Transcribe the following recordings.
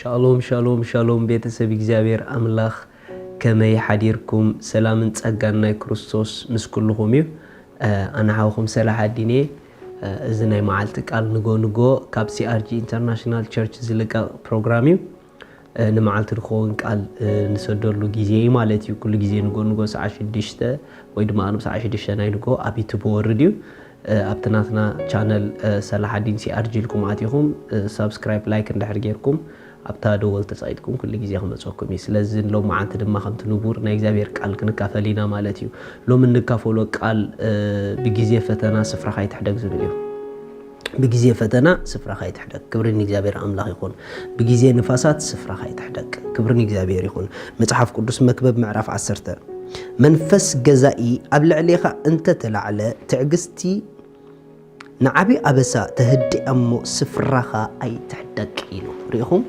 شالوم شالوم شالوم بيتسب እግዚአብሔር አምላክ كما يحديركم سلام ጸጋና ክርስቶስ ምስኩልኩም እዩ አና ሃውኩም ሰላህ አዲኔ እዝናይ ማዓልት ቃል ንጎ ካብ ሲአርጂ ኢንተርናሽናል ቸርች ዝልቀ ፕሮግራም እዩ ንማዓልት ድኾን ቃል ንሰደሉ ጊዜ ማለት እዩ ኩሉ ጊዜ ንጎ ሰዓት 6 ወይ ድማ ሰዓት 6 ናይ ንጎ ኣብ ዩቲዩብ ወርድ እዩ ኣብተናትና ቻነል ሰላህ አዲን ሲአርጂ ልኩም አትይኹም ሰብስክራይብ ላይክ እንድሕር ጌርኩም ኣብታ ደወል ተጻይድኩም ኩሉ ጊዜ ክመጽኩም ስለዚ ሎም ማዓንት ድማ ከምት ንቡር ናይ እግዚአብሔር ቃል ክንካፈሊና ማለት እዩ ሎም እንካፈሎ ቃል በጊዜ ፈተና ስፍራኻ ይትሕደግ ዝብል እዩ በጊዜ ፈተና ስፍራኻ ይትሕደግ ክብርን እግዚአብሔር አምላክ ይኹን በጊዜ ንፋሳት ስፍራኻ ይትሕደግ ክብርን እግዚአብሔር ይኹን መጽሐፍ ቅዱስ መክብብ ምዕራፍ 10 መንፈስ ገዛኢ ኣብ ልዕሊኻ እንተ ተላዕለ ትዕግስቲ ንዓቢ ኣበሳ ተህዲ እሞ ስፍራኻ ኣይትሕደግ ኢሉ ሪኢኹም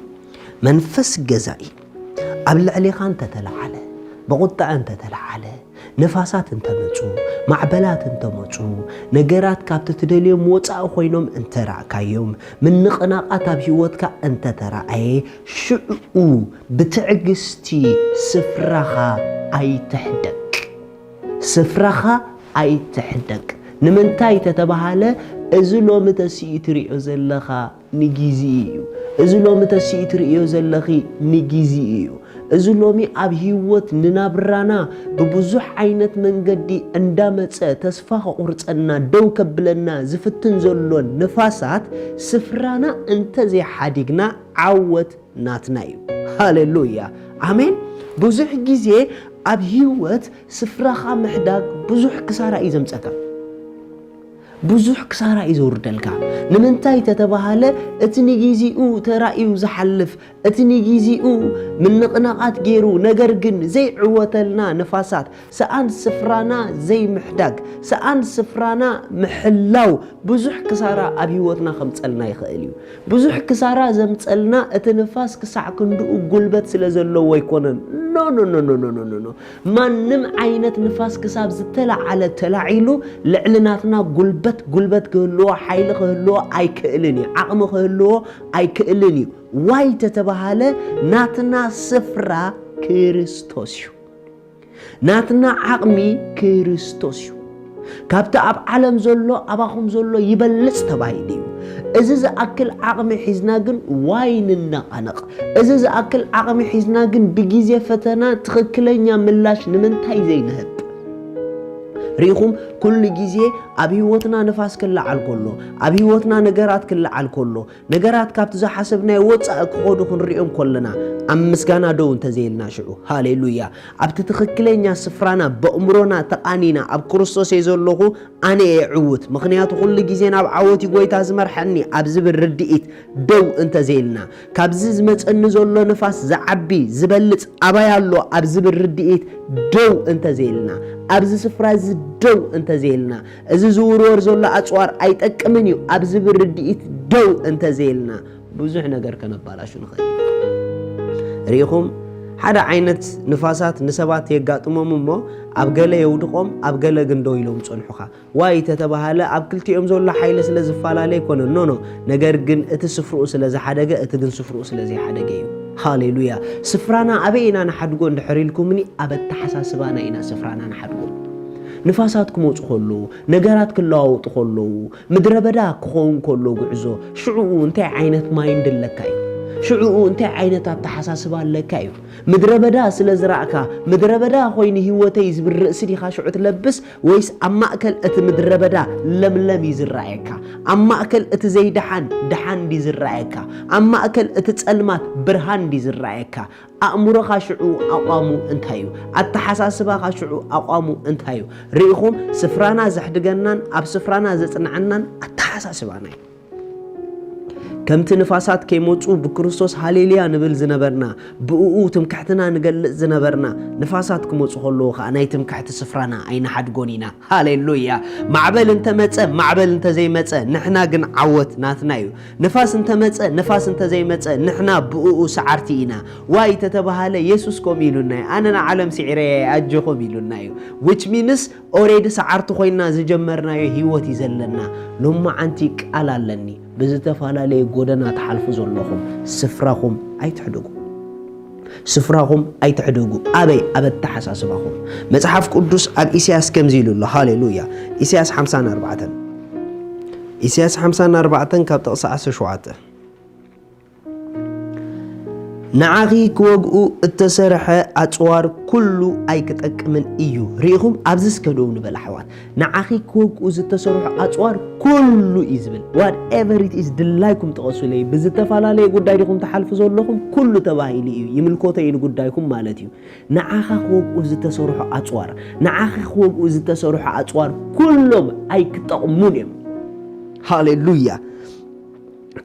መንፈስ ገዛኢ ኣብ ልዕሊኻ እንተ ተላዕለ በቁጣ እንተ ተላዕለ ነፋሳት እንተ መጹ ማዕበላት እንተ መጹ ነገራት ካብቲ ትደልዮም ወጻእ ኮይኖም እንተ ራእካዮም ምን ንቕናቃት ኣብ ህይወትካ እንተ ተራእየ ሽዑ ብትዕግስቲ ስፍራኻ ኣይትሕደግ ስፍራኻ ኣይትሕደግ ንምንታይ ተተባሃለ እዚ ሎሚ ተሲኢ ትሪኦ ዘለኻ ንጊዜ እዩ እዚ ሎሚ ተሲኢ ትሪኦ ዘለኺ ንጊዜ እዩ እዚ ሎሚ ኣብ ህይወት ንናብራና ብብዙሕ ዓይነት መንገዲ እንዳመጸ ተስፋ ቁርጸና ደው ከብለና ዝፍትን ዘሎ ንፋሳት ስፍራና እንተ ዘይሓዲግና ዓወት ናትና እዩ ሃሌሉያ አሜን ብዙሕ ጊዜ ኣብ ህይወት ስፍራኻ ምሕዳግ ብዙሕ ክሳራ እዩ ዘምጸካ ብዙሕ ክሳራ እዩ ዘውርደልካ ንምንታይ ተተባሃለ እቲ ንጊዜኡ ተራእዩ ዝሓልፍ እቲ ንጊዜኡ ምን ንቕናቃት ገይሩ ነገር ግን ዘይዕወተልና ንፋሳት ሰኣን ስፍራና ዘይምሕዳግ ሰኣን ስፍራና ምሕላው ብዙሕ ክሳራ ኣብ ህይወትና ከምጸልና ይኽእል እዩ ብዙሕ ክሳራ ዘምጸልና እቲ ንፋስ ክሳዕ ክንድኡ ጉልበት ስለ ዘለዎ ኣይኮነን ኖ ማንም ዓይነት ንፋስ ክሳብ ዝተላዓለ ተላዒሉ ልዕልናትና ጉልበት ክህልዎ ሓይሊ ክህልዎ ኣይክእልን እዩ ዓቕሚ ክህልዎ ኣይክእልን እዩ ዋይ ተተባሃለ ናትና ስፍራ ክርስቶስ እዩ ናትና ዓቕሚ ክርስቶስ እዩ ካብቲ ኣብ ዓለም ዘሎ ኣባኹም ዘሎ ይበልጽ ተባሂሉ እዩ እዚ ዝኣክል ዓቕሚ ሒዝና ግን ዋይ ንነቐነቕ እዚ ዝኣክል ዓቕሚ ሒዝና ግን ብጊዜ ፈተና ትኽክለኛ ምላሽ ንምንታይ ዘይንህብ ሪኢኹም ኩሉ ጊዜ ኣብ ህይወትና ንፋስ ክለዓል ከሎ ኣብ ህይወትና ነገራት ክለዓል ከሎ ነገራት ካብቲ ዝሓሰብናይ ወጻእ ክኾዱ ክንሪኦም ከለና ኣብ ምስጋና ደው እንተዘይልና ሽዑ ሃሌሉያ ኣብቲ ትኽክለኛ ስፍራና በእምሮና ተቃኒና ኣብ ክርስቶስ ዘለኹ ኣነ ዕውት ምክንያቱ ኩሉ ጊዜ ናብ ዓወት ጎይታ ዝመርሐኒ ኣብ ዝብል ርድኢት ደው እንተዘይልና ካብዚ ዝመጸኒ ዘሎ ንፋስ ዝዓቢ ዝበልጽ ኣባያሎ ኣብ ዝብል ርድኢት ደው እንተዘይልና ኣብዚ ስፍራ ደው እንተዘይልና እዚ ዝውርወር ዘሎ ኣጽዋር ኣይጠቅምን እዩ ኣብ ዝብል ርድኢት ደው እንተዘይልና ብዙሕ ነገር ከነባላሹ ንኽእል ሪኢኹም ሓደ ዓይነት ንፋሳት ንሰባት የጋጥሞም እሞ ኣብ ገለ የውድቆም ኣብ ገለ ግን ደው ኢሎም ጸንሑኻ ዋይ ተተባሃለ ኣብ ክልቲኦም ዘሎ ሓይሊ ስለ ዝፈላለ ይኮነ ኖ ነገር ግን እቲ ስፍርኡ ስለ ዝሓደገ እቲ ግን ስፍርኡ ስለ ዘይሓደገ እዩ ሃሌሉያ ስፍራና ኣበይና ንሓድጎ እንድሕሪልኩምኒ ኣብ ተሓሳስባና ኢና ስፍራና ንሓድጎ ንፋሳት ክመጹ ከለዉ ነገራት ክለዋወጡ ከለዉ ምድረ በዳ ክኸውን ከሎ ጉዕዞ ሽዑኡ እንታይ ዓይነት ማይንድ ኣለካ እዩ ሽዑኡ እንታይ ዓይነት ኣተሓሳስባ ኣለካ እዩ ምድረ በዳ ስለ ዝራእካ ምድረ በዳ ኮይኑ ህይወተይ ዝብል ርእሲ ዲኻ ሽዑ ትለብስ ወይስ ኣብ ማእከል እቲ ምድረ በዳ ለምለም ይዝራእየካ ኣብ ማእከል እቲ ዘይድሓን ድሓን ዲ ዝራእየካ ኣብ ማእከል እቲ ጸልማት ብርሃን ዲ ዝራእየካ ኣእምሮኻ ሽዑ ኣቋሙ እንታይ እዩ ኣተሓሳስባኻ ሽዑ ኣቋሙ እንታይ እዩ ሪኢኹም ስፍራና ዘሕድገናን ኣብ ስፍራና ዘጽንዓናን ኣተሓሳስባና እዩ ከምቲ ንፋሳት ከይመጹ ብክርስቶስ ሃሌሉያ ንብል ዝነበርና ብኡኡ ትምክሕትና ንገልጽ ዝነበርና ንፋሳት ክመጹ ከለዉ ከዓ ናይ ትምክሕቲ ስፍራና ኣይንሓድጎን ኢና ሃሌሉያ ማዕበል እንተመጸ ማዕበል እንተዘይመጸ ንሕና ግን ዓወት ናትና እዩ ንፋስ እንተመጸ ንፋስ እንተዘይመጸ ንሕና ብኡኡ ሰዓርቲ ኢና ዋይ ተተባሃለ ኢየሱስ ከም ኢሉና ኣነ ንዓለም ሲዕረ ኣጀኹም ኢሉና እዩ which means already ሰዓርቲ ኮይና ዝጀመርናዮ ህይወት ይዘለና ሎማ ኣንቲ ቃል ኣለኒ بزتفالالي غودنا تحالفو زلوخم سفراكم اي تحدقو سفراكم اي تحدقو ابي تحساسباكم مصحف قدوس اب إسياس كمزيلو الله هاليلويا إسياس 54 إسياس 54 كاب تقص 17 نعاقي كوغو التسرح أطوار كله أي كتأكمن إيو ريهم أبزس كدو نبال حوان نعاقي كوغو التسرح أطوار كله إزبل whatever it is دلايكم تقصوا لي بزتفالا لي قد دايكم تحالفزوا لكم كله تباهي لي إيو يملكوتا إيو قد دايكم مالتيو نعاقي كوغو التسرح أطوار نعاقي كوغو التسرح أطوار كلهم أي كتأمونهم هاليلويا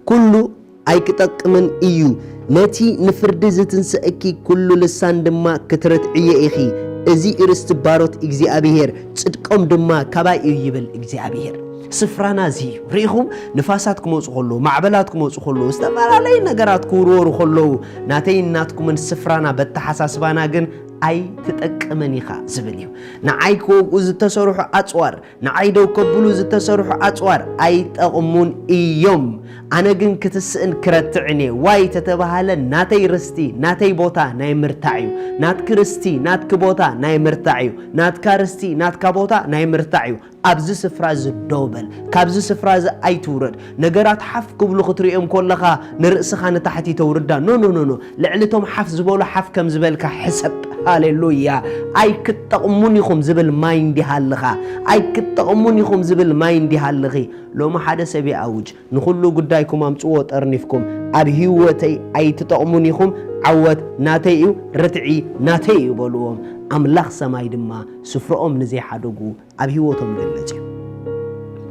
كله أي كتأكمن إيو نتي نفرد زتنسأكي كل لسان دما كترت عيه إخي ازي ارست باروت اجزي أبيهر صدقهم دما كباي يبل اجزي أبيهر سفرانا زي ريخم نفاساتكم وصخلو معبلاتكم وصخلو استفالالي نقراتكم ورور خلو ناتين ناتكم من سفرانا بتحساسبانا جن أي تتأكمني خا زبليو نعاي كوغو زتسرح أطوار نعاي دو كبلو زتسرح أطوار أي تأمون إيوم أنا جن كتسأن كرتعني واي تتبهالا ناتي رستي ناتي بوتا ناي مرتعيو نات كرستي نات كبوتا ناي مرتعيو نات كارستي نات كبوتا ناي مرتعيو أبز سفراز دوبل كابز سفراز أي تورد نجارات حف قبل خطريهم كلها نرأسخان تحتي توردا نو لعنتهم حف زبولة حف كم زبالك حسب هاليلويا أي كتأمونيكم زبل ما يندي هاللغة أي كتأمونيكم زبل ما يندي هاللغي لو ما حدا سبي أوج نخلو قدايكم أمصوت أرنفكم أبهيوتي أي تتأمونيكم عوت ناتيو رتعي ناتيو بلوهم أملاخ سماي دما سفرهم نزي حدوغو أبهيوتهم للجي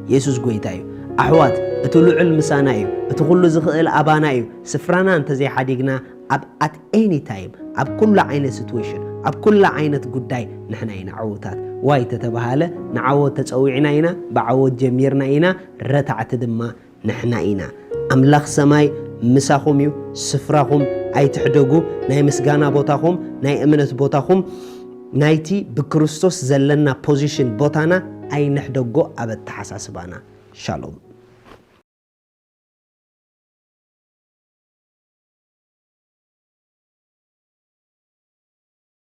يسوس قويتايو أحوات اتولو علم سانايو اتخلو زخيل أبانايو سفرانا انت زي حديقنا at any time أب كل عينة situation أب كل عينة قداي نحن اينا عوتات واي تتبهالة نعوت تسويعنا اينا بعوت جميرنا اينا رتعت دما نحن اينا أملاخ سماي مساخم يو سفراهم أي تحدقو ناي مسقانا بوتاهم ناي امنت بوتاهم نايتي بكريستوس زلنا position بوتانا أي نحدقو أبد تحساسبانا شالوم